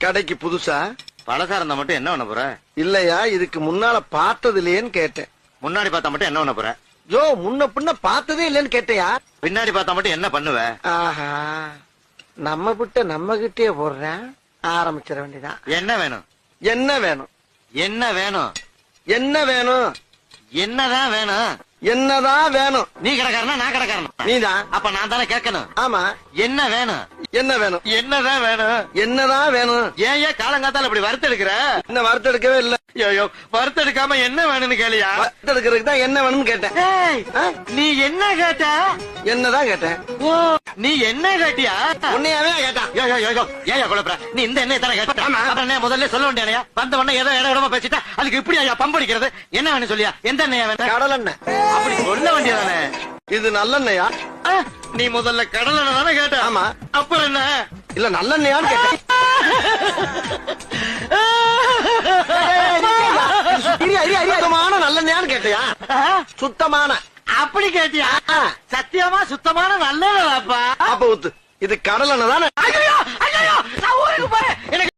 கடைக்கு புதுசா? பழசா இருந்தா மட்டும் என்ன பண்ண போற? இல்லையா, இதுக்கு முன்னால பார்த்தது இல்லையேன்னு கேட்டேன். முன்னாடி பார்த்தா மட்டும் என்ன பண்ண போற? யோ, முன்ன பின்ன பார்த்ததே இல்லைன்னு கேட்டையா? பின்னாடி பார்த்தா மட்டும் என்ன பண்ணுவ? ஆஹா, நம்ம விட்ட நம்ம கிட்டே போடுறேன். ஆரம்பிச்சிட வேண்டியதான். என்ன வேணும்? என்ன வேணும்? என்ன வேணும்? என்ன வேணும்? என்னதான் வேணும்? என்னதான் வேணும்? நீ கடைக்காரனா நான் கடைக்காரனா? நீதான். அப்ப நான் தானே கேட்கணும். ஆமா. என்ன வேணும்? என்ன வேணும்? என்னதான் வேணும்? என்னதான் வேணும்? ஏன் காலங்காத்தால இப்படி வறுத்தெடுக்கிற? இன்னும் வறுத்தெடுக்கவே இல்ல. ஐயோ, வறுத்தெடுக்காம என்ன வேணும்னு கேளியா? வறுத்தெடுக்கிறதுக்கு தான் என்ன வேணும்னு கேட்டேன். நீ என்ன கேட்ட? என்னதான் கேட்டேன். ஓ, நீ என்ன கேட்டியா? உன்னையாவே கேட்டான். ஏன் குழப்பற? நீ இந்த எண்ணெய் தானே கேட்ட? அப்புறம் என்ன முதல்ல சொல்ல வேண்டியா? வந்த உடனே ஏதோ இட இடமா பேசிட்டா அதுக்கு இப்படி ஐயா பம்படிக்கிறது. என்ன வேணும் சொல்லியா? எந்த எண்ணெயா வேணும்? கடலெண்ணெய். அப்படி சொல்ல வேண்டியதானே. இது நல்லெண்ணெயா? நீ முதல்ல கடலெண்ணெய் தானே கேட்ட? ஆமா. அப்புறம் என்ன? இல்ல நல்லெண்ணெயான்னு கேட்டேன். சுத்தமான நல்லெண்ணெயான்னு கேட்டியா? சுத்தமான. அப்படி கேட்டியா? சத்தியமா சுத்தமான நல்லெண்ணெய். அப்ப ஊத்து. இது கடலெண்ணெய் தானே? நான் ஊருக்கு போறேன். எனக்கு